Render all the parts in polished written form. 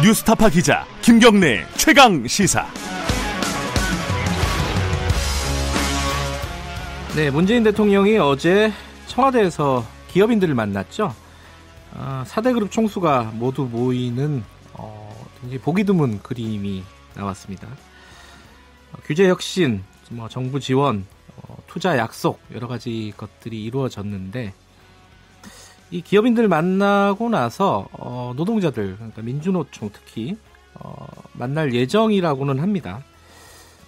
뉴스타파 기자 김경래 최강 시사. 네, 문재인 대통령이 어제 청와대에서 기업인들을 만났죠. 4대 그룹 총수가 모두 모이는 굉장히 보기 드문 그림이 나왔습니다. 규제 혁신, 정부 지원, 투자 약속 여러 가지 것들이 이루어졌는데 이 기업인들 만나고 나서 노동자들, 그러니까 민주노총 특히 만날 예정이라고는 합니다.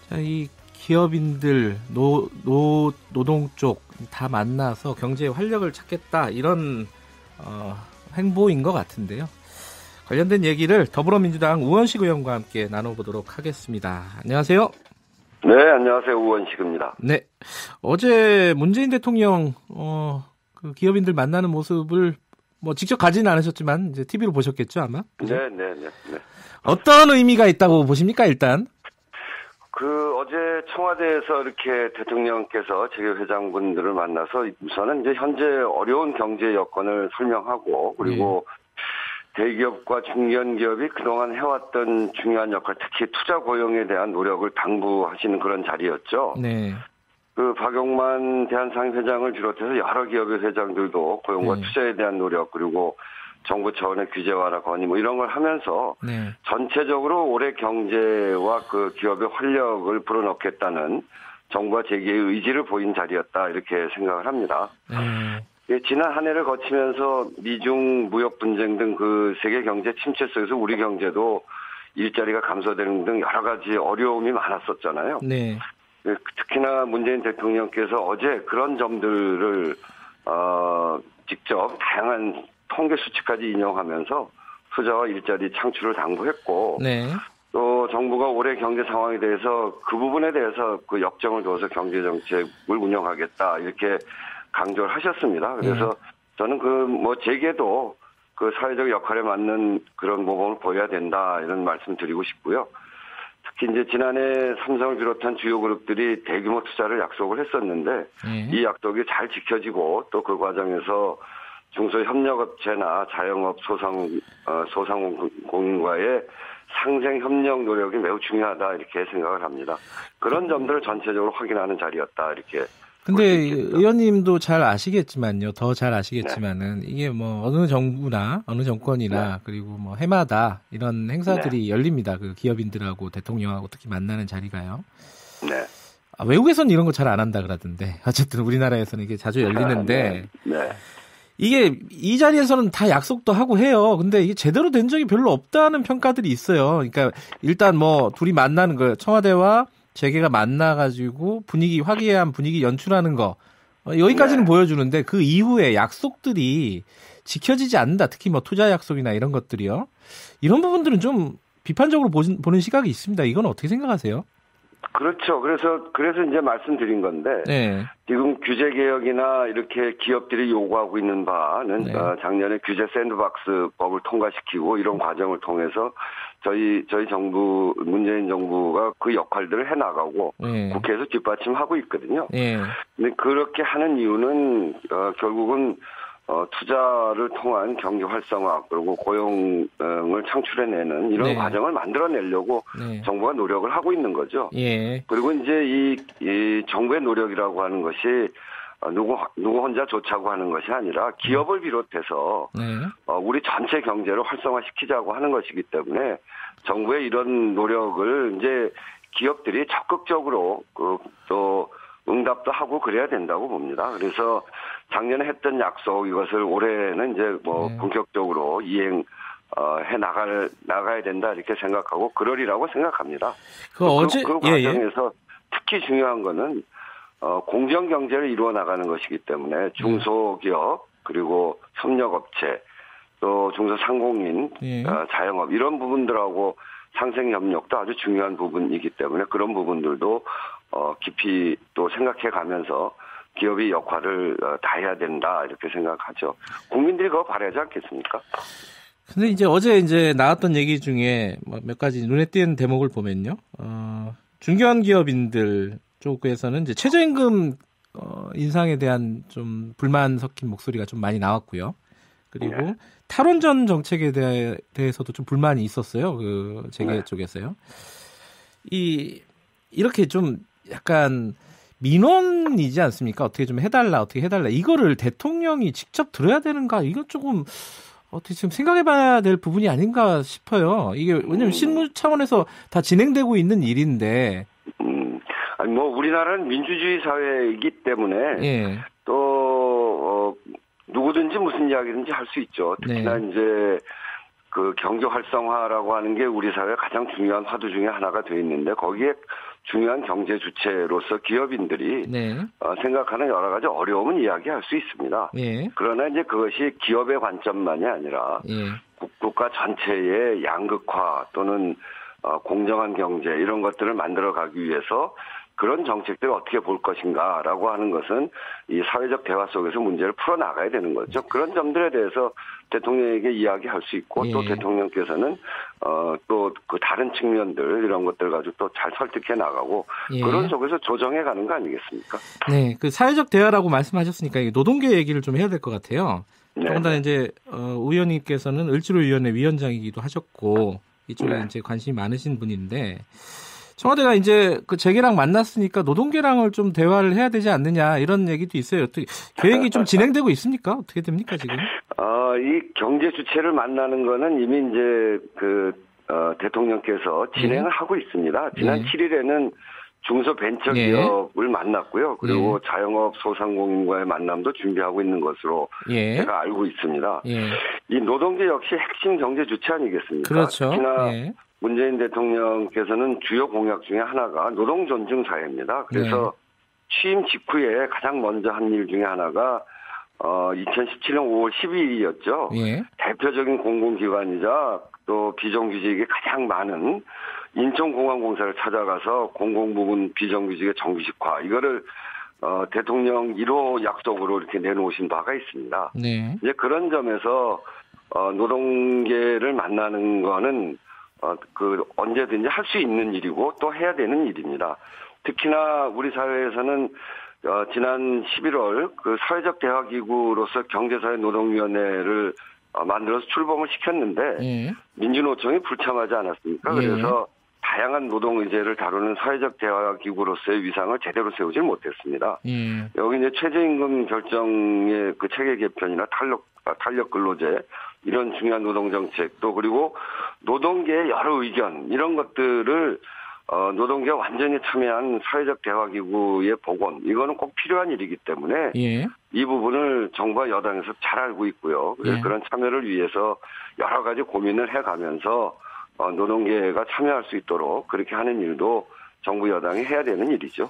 자, 이 기업인들, 노동 쪽 다 만나서 경제에 활력을 찾겠다 이런 행보인 것 같은데요. 관련된 얘기를 더불어민주당 우원식 의원과 함께 나눠보도록 하겠습니다. 안녕하세요. 네, 안녕하세요. 우원식입니다. 네, 어제 문재인 대통령 그 기업인들 만나는 모습을 직접 가지는 않으셨지만 이제 TV로 보셨겠죠, 아마? 그죠? 네. 어떤 의미가 있다고 보십니까, 일단? 어제 청와대에서 이렇게 대통령께서 재계회장분들을 만나서 우선은 이제 현재 어려운 경제 여건을 설명하고 그리고 대기업과 중견기업이 그동안 해왔던 중요한 역할, 특히 투자 고용에 대한 노력을 당부하시는 그런 자리였죠. 네. 박용만 대한상회장을 비롯해서 여러 기업의 회장들도 고용과 투자에 대한 노력 그리고 정부 차원의 규제 완화 건의 이런 걸 하면서 전체적으로 올해 경제와 그 기업의 활력을 불어넣겠다는 정부와 재계의 의지를 보인 자리였다 이렇게 생각을 합니다. 지난 한 해를 거치면서 미중 무역 분쟁 등 그 세계 경제 침체 속에서 우리 경제도 일자리가 감소되는 등 여러 가지 어려움이 많았었잖아요. 네. 특히나 문재인 대통령께서 어제 그런 점들을 직접 다양한 통계 수치까지 인용하면을 투자와 일자리 창출을 당부했고 또 정부가 올해 경제 상황에 대해서 그 부분에 대해서 그 역정을 둬서 경제 정책을 운영하겠다 이렇게 강조를 하셨습니다. 그래서 저는 재계도 그 사회적 역할에 맞는 그런 모범을 보여야 된다 이런 말씀 드리고 싶고요. 특히 이제 지난해 삼성을 비롯한 주요 그룹들이 대규모 투자를 약속을 했었는데 이 약속이 잘 지켜지고 또 그 과정에서 중소협력업체나 자영업 소상공인과의 상생 협력 노력이 매우 중요하다 이렇게 생각을 합니다. 그런 점들을 전체적으로 확인하는 자리였다 이렇게. 근데 의원님도 잘 아시겠지만요. 더 잘 아시겠지만은 이게 어느 정부나 어느 정권이나 그리고 해마다 이런 행사들이 열립니다. 그 기업인들하고 대통령하고 특히 만나는 자리가요. 네. 외국에서는 이런 거 잘 안 한다 그러던데 어쨌든 우리나라에서는 이게 자주 열리는데 이게 이 자리에서는 다 약속도 하고 해요. 근데 이게 제대로 된 적이 별로 없다는 평가들이 있어요. 그러니까 일단 둘이 만나는 거, 청와대와 재계가 만나가지고 화기애애한 분위기 연출하는 거 여기까지는 보여주는데 그 이후에 약속들이 지켜지지 않는다. 특히 투자 약속이나 이런 것들이요. 이런 부분들은 좀 비판적으로 보는 시각이 있습니다. 이건 어떻게 생각하세요? 그렇죠. 그래서 이제 말씀드린 건데 지금 규제 개혁이나 이렇게 기업들이 요구하고 있는 바는 작년에 규제 샌드박스 법을 통과시키고 이런 과정을 통해서 저희 정부 문재인 정부가 그 역할들을 해 나가고 국회에서 뒷받침하고 있거든요. 근데 그렇게 하는 이유는 결국은 투자를 통한 경기 활성화 그리고 고용을 창출해내는 이런 과정을 만들어내려고 정부가 노력을 하고 있는 거죠. 그리고 이제 이 정부의 노력이라고 하는 것이 누구 혼자 좋자고 하는 것이 아니라 기업을 비롯해서 우리 전체 경제를 활성화시키자고 하는 것이기 때문에 정부의 이런 노력을 이제 기업들이 적극적으로 또 응답도 하고 그래야 된다고 봅니다. 그래서 작년에 했던 약속 이것을 올해는 이제 본격적으로 해 나가야 된다 이렇게 생각하고 그러리라고 생각합니다. 그 과정에서 특히 중요한 거는 공정 경제를 이루어 나가는 것이기 때문에 중소기업 그리고 협력업체 또 중소상공인 자영업 이런 부분들하고 상생협력도 아주 중요한 부분이기 때문에 그런 부분들도 깊이 또 생각해 가면서 기업의 역할을 다해야 된다 이렇게 생각하죠. 국민들이 그거 바라지 않겠습니까? 근데 이제 어제 나왔던 얘기 중에 몇 가지 눈에 띄는 대목을 보면요. 중견 기업인들 쪽에서는 이제 최저임금 인상에 대한 좀 불만 섞인 목소리가 좀 많이 나왔고요. 그리고 탈원전 정책에 대해서도 좀 불만이 있었어요. 그 재계 네. 쪽에서요. 이렇게 좀 약간 민원이지 않습니까? 어떻게 좀 해달라. 이거를 대통령이 직접 들어야 되는가? 이건 조금 어떻게 지금 생각해봐야 될 부분이 아닌가 싶어요. 이게 왜냐면 실무 차원에서 다 진행되고 있는 일인데. 아니 뭐 우리나라는 민주주의 사회이기 때문에 예. 또 누구든지 무슨 이야기든지 할 수 있죠. 특히나 네. 이제 그 경제 활성화라고 하는 게 우리 사회 가장 중요한 화두 중에 하나가 돼 있는데 거기에 중요한 경제 주체로서 기업인들이 네. 생각하는 여러 가지 어려움은 이야기할 수 있습니다. 예. 그러나 이제 그것이 기업의 관점만이 아니라 예. 국가 전체의 양극화 또는 공정한 경제 이런 것들을 만들어가기 위해서 그런 정책들을 어떻게 볼 것인가라고 하는 것은 이 사회적 대화 속에서 문제를 풀어나가야 되는 거죠. 그런 점들에 대해서 대통령에게 이야기할 수 있고 또 대통령께서는 또 그 다른 측면들 이런 것들 가지고 또 잘 설득해 나가고 그런 속에서 조정해 가는 거 아니겠습니까? 네, 그 사회적 대화라고 말씀하셨으니까 노동계 얘기를 좀 해야 될 것 같아요. 더군다나 이제 의원님께서는 을지로위원회 위원장이기도 하셨고 이쪽에 이제 관심이 많으신 분인데. 청와대가 이제 그 재계랑 만났으니까 노동계랑을 좀 대화를 해야 되지 않느냐 이런 얘기도 있어요. 어떻게 계획이 좀 진행되고 있습니까? 어떻게 됩니까 지금? 이 경제 주체를 만나는 거는 이미 이제 대통령께서 진행을 하고 있습니다. 지난 7일에는 중소벤처기업을 만났고요. 그리고 자영업 소상공인과의 만남도 준비하고 있는 것으로 제가 알고 있습니다. 이 노동계 역시 핵심 경제 주체 아니겠습니까? 그렇죠. 특히나 문재인 대통령께서는 주요 공약 중에 하나가 노동 존중 사회입니다. 그래서 취임 직후에 가장 먼저 한 일 중에 하나가 2017년 5월 12일이었죠. 대표적인 공공기관이자 또 비정규직이 가장 많은 인천공항공사를 찾아가서 공공부문 비정규직의 정규직화 이거를 대통령 1호 약속으로 이렇게 내놓으신 바가 있습니다. 이제 그런 점에서 노동계를 만나는 거는 언제든지 할 수 있는 일이고 또 해야 되는 일입니다. 특히나 우리 사회에서는 지난 11월 그 사회적 대화기구로서 경제사회 노동위원회를 만들어서 출범을 시켰는데 민주노총이 불참하지 않았습니까? 그래서 다양한 노동 의제를 다루는 사회적 대화기구로서의 위상을 제대로 세우지 못했습니다. 여기 이제 최저임금 결정의 그 체계 개편이나 탄력 근로제 이런 중요한 노동 정책도 그리고 노동계의 여러 의견 이런 것들을 노동계가 완전히 참여한 사회적 대화기구의 복원 이거는 꼭 필요한 일이기 때문에 이 부분을 정부와 여당에서 잘 알고 있고요. 그래서 그런 참여를 위해서 여러 가지 고민을 해가면서 노동계가 참여할 수 있도록 그렇게 하는 일도 정부 여당이 해야 되는 일이죠.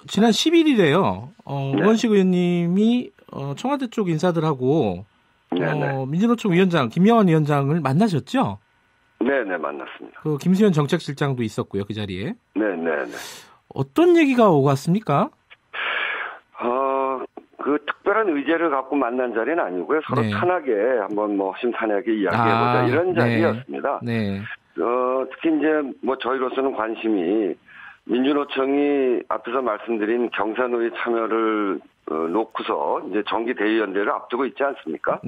지난 11일에요. 우원식 의원님이 청와대 쪽 인사들하고 민주노총 위원장 김영환 위원장을 만나셨죠? 네네 만났습니다. 김수현 정책실장도 있었고요 그 자리에. 네네네. 어떤 얘기가 오갔습니까? 그 특별한 의제를 갖고 만난 자리는 아니고요. 서로 편하게 한번 허심탄회하게 이야기해보자 이런 자리였습니다. 특히 이제 저희로서는 관심이 민주노총이 앞에서 말씀드린 경사노위 참여를 놓고서 이제 정기 대의원대를 앞두고 있지 않습니까?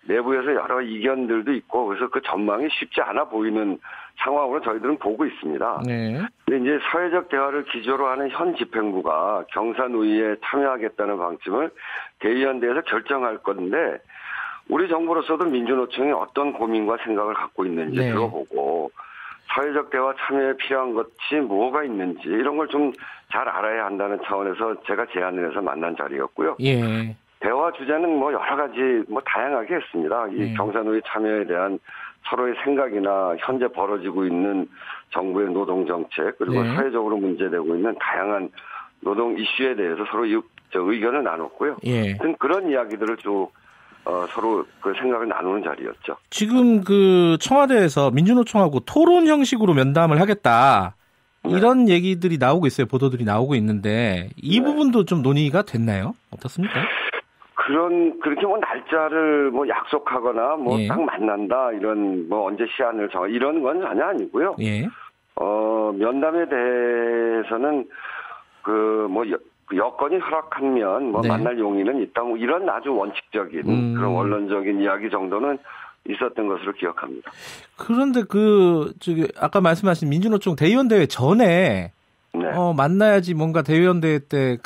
내부에서 여러 이견들도 있고 그래서 그 전망이 쉽지 않아 보이는 상황으로 저희들은 보고 있습니다. 근데 이제 사회적 대화를 기조로 하는 현 집행부가 경사노위에 참여하겠다는 방침을 대의원대에서 결정할 건데 우리 정부로서도 민주노총이 어떤 고민과 생각을 갖고 있는지 들어보고 사회적 대화 참여에 필요한 것이 뭐가 있는지 이런 걸 좀 잘 알아야 한다는 차원에서 제가 제안을 해서 만난 자리였고요. 대화 주제는 여러 가지 다양하게 했습니다. 이 경사노위 참여에 대한 서로의 생각이나 현재 벌어지고 있는 정부의 노동 정책 그리고 사회적으로 문제되고 있는 다양한 노동 이슈에 대해서 서로 의견을 나눴고요. 그런 이야기들을 쭉 서로 그 생각을 나누는 자리였죠. 지금 그 청와대에서 민주노총하고 토론 형식으로 면담을 하겠다. 이런 얘기들이 나오고 있어요. 보도들이 나오고 있는데 이 부분도 좀 논의가 됐나요? 어떻습니까? 그렇게 날짜를 약속하거나 딱 만난다 이런 언제 시한을 정하 이런 건 전혀 아니고요. 면담에 대해서는 여건이 허락하면 뭐 네. 만날 용의는 있다. 뭐 이런 아주 원칙적인 그런 원론적인 이야기 정도는 있었던 것으로 기억합니다. 그런데 아까 말씀하신 민주노총 대의원 대회 전에 네. 만나야지 뭔가 대의원 대회 때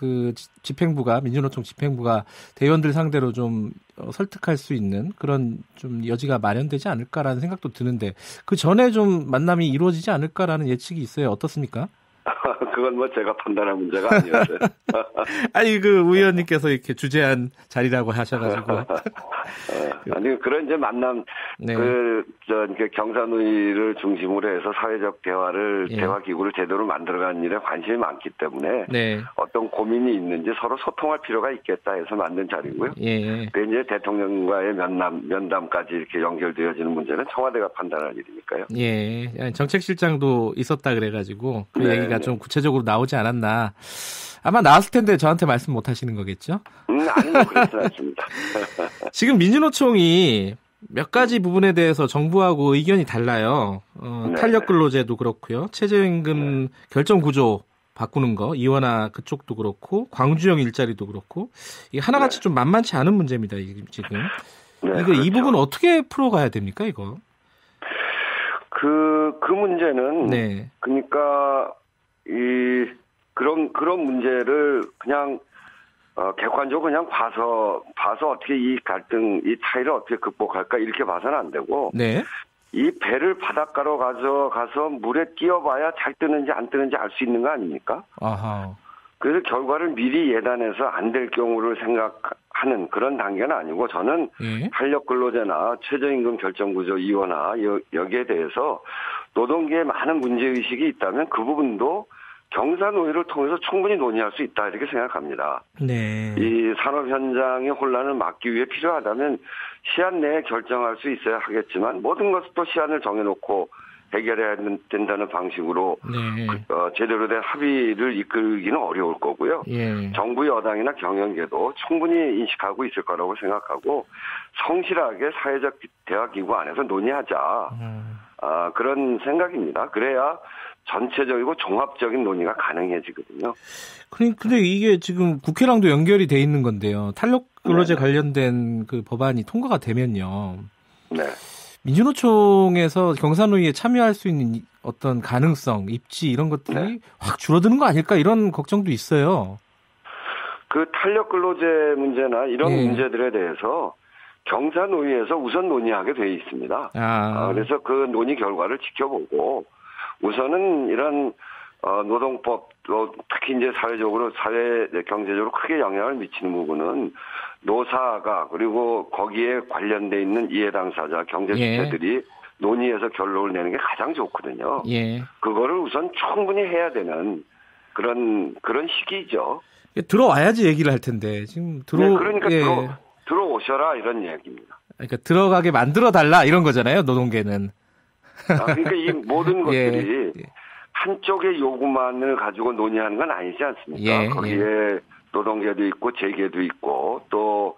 민주노총 집행부가 대의원들 상대로 좀 설득할 수 있는 그런 좀 여지가 마련되지 않을까라는 생각도 드는데 그 전에 좀 만남이 이루어지지 않을까라는 예측이 있어요. 어떻습니까? 그건 뭐 제가 판단할 문제가 아니었어요. 아니 의원님께서 이렇게 주재한 자리라고 하셔가지고. 아니 그런 이제 만남 네. 경산의를 중심으로 해서 사회적 대화를 예. 대화 기구를 제대로 만들어가는 일에 관심이 많기 때문에 네. 어떤 고민이 있는지 서로 소통할 필요가 있겠다 해서 만든 자리고요. 예. 이제 대통령과의 면담까지 이렇게 연결되어지는 문제는 청와대가 판단할 일이니까요. 예. 정책실장도 있었다 그래가지고 그 네, 얘기가 네. 좀 구체적으로 나오지 않았나. 아마 나왔을 텐데 저한테 말씀 못 하시는 거겠죠? 아니요, 그렇지는 않습니다. 지금 민주노총이 몇 가지 부분에 대해서 정부하고 의견이 달라요. 탄력근로제도 그렇고요. 최저임금 결정구조 바꾸는 거, 이원화 그쪽도 그렇고, 광주형 일자리도 그렇고, 이게 하나같이 좀 만만치 않은 문제입니다. 지금. 네, 이 그렇죠. 부분 어떻게 풀어가야 됩니까, 이거? 그 문제는 네. 그러니까 그런 문제를 그냥 객관적으로 그냥 봐서 어떻게 이 갈등, 이 차이를 어떻게 극복할까 이렇게 봐서는 안 되고 네. 이 배를 바닷가로 가서 물에 끼워봐야 잘 뜨는지 안 뜨는지 알 수 있는 거 아닙니까? 아하. 그래서 결과를 미리 예단해서 안 될 경우를 생각하는 그런 단계는 아니고 저는 예. 탄력근로제나 최저임금 결정구조 이원화 여기에 대해서 노동계에 많은 문제의식이 있다면 그 부분도 경사노위를 통해서 충분히 논의할 수 있다 이렇게 생각합니다. 네. 이 산업 현장의 혼란을 막기 위해 필요하다면 시한 내에 결정할 수 있어야 하겠지만 모든 것을 또 시한을 정해놓고 해결해야 된다는 방식으로 네. 제대로 된 합의를 이끌기는 어려울 거고요. 예. 정부 여당이나 경영계도 충분히 인식하고 있을 거라고 생각하고 성실하게 사회적 대화기구 안에서 논의하자. 그런 생각입니다. 그래야 전체적이고 종합적인 논의가 가능해지거든요. 근데 이게 지금 국회랑도 연결이 돼 있는 건데요. 탄력근로제 관련된 그 법안이 통과가 되면요. 네. 민주노총에서 경사노위에 참여할 수 있는 어떤 가능성, 입지 이런 것들이 확 줄어드는 거 아닐까 이런 걱정도 있어요. 그 탄력근로제 문제나 이런 문제들에 대해서 경사노위에서 우선 논의하게 돼 있습니다. 그래서 그 논의 결과를 지켜보고 우선은 이런 노동법 특히 이제 사회 경제적으로 크게 영향을 미치는 부분은 노사가 그리고 거기에 관련돼 있는 이해 당사자 경제 주체들이 논의해서 결론을 내는 게 가장 좋거든요. 그거를 우선 충분히 해야 되는 그런 시기죠. 들어와야지 얘기를 할 텐데 지금 그러니까 들어오셔라 이런 얘기입니다. 그러니까 들어가게 만들어 달라 이런 거잖아요. 노동계는. 그러니까 이 모든 것들이 한쪽의 요구만을 가지고 논의하는 건 아니지 않습니까? 거기에 노동계도 있고 재계도 있고 또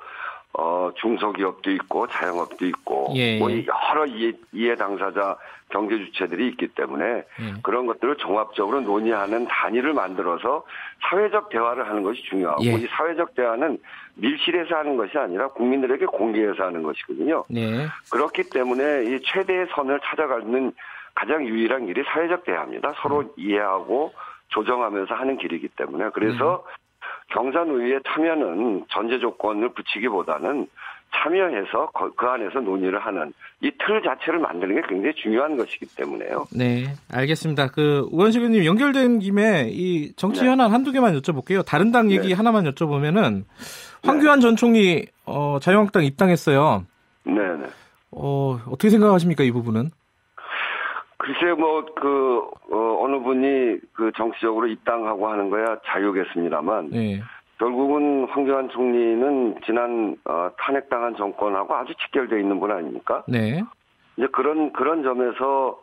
중소기업도 있고 자영업도 있고 뭐 여러 이해 당사자 경제 주체들이 있기 때문에 그런 것들을 종합적으로 논의하는 단위를 만들어서 사회적 대화를 하는 것이 중요하고 이 사회적 대화는 밀실에서 하는 것이 아니라 국민들에게 공개해서 하는 것이거든요. 그렇기 때문에 이 최대의 선을 찾아가는 가장 유일한 길이 사회적 대화입니다. 서로 이해하고 조정하면서 하는 길이기 때문에 그래서 경사노위에 참여는 전제 조건을 붙이기보다는 참여해서 그 안에서 논의를 하는 이 틀 자체를 만드는 게 굉장히 중요한 것이기 때문에요. 네, 알겠습니다. 우원식 의원님 연결된 김에 이 정치 현안 한두 개만 여쭤볼게요. 다른 당 얘기 하나만 여쭤보면은 황교안 전 총리 자유한국당 입당했어요. 네네. 어떻게 생각하십니까 이 부분은? 글쎄요, 어느 분이 정치적으로 입당하고 하는 거야 자유겠습니다만, 결국은 황교안 총리는 지난, 탄핵당한 정권하고 아주 직결되어 있는 분 아닙니까? 네. 이제 그런 점에서,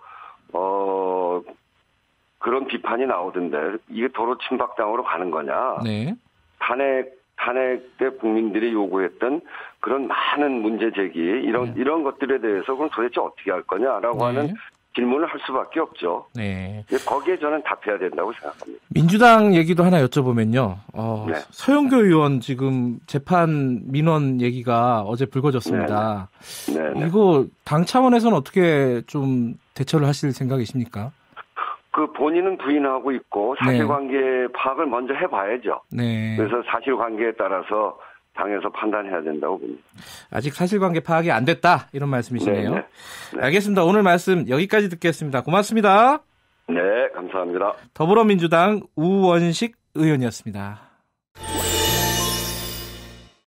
그런 비판이 나오던데, 이게 도로 침박당으로 가는 거냐? 네. 탄핵 때 국민들이 요구했던 그런 많은 문제 제기, 이런 것들에 대해서 그럼 도대체 어떻게 할 거냐라고 하는 질문을 할 수밖에 없죠. 네. 거기에 저는 답해야 된다고 생각합니다. 민주당 얘기도 하나 여쭤보면요. 네. 서영교 의원 지금 재판 민원 얘기가 어제 불거졌습니다. 네. 이거 당 차원에서는 어떻게 좀 대처를 하실 생각이십니까? 본인은 부인하고 있고 사실관계 파악을 먼저 해봐야죠. 네. 그래서 사실관계에 따라서 당에서 판단해야 된다고 봅니다. 아직 사실관계 파악이 안 됐다 이런 말씀이시네요. 네. 알겠습니다. 오늘 말씀 여기까지 듣겠습니다. 고맙습니다. 네, 감사합니다. 더불어민주당 우원식 의원이었습니다.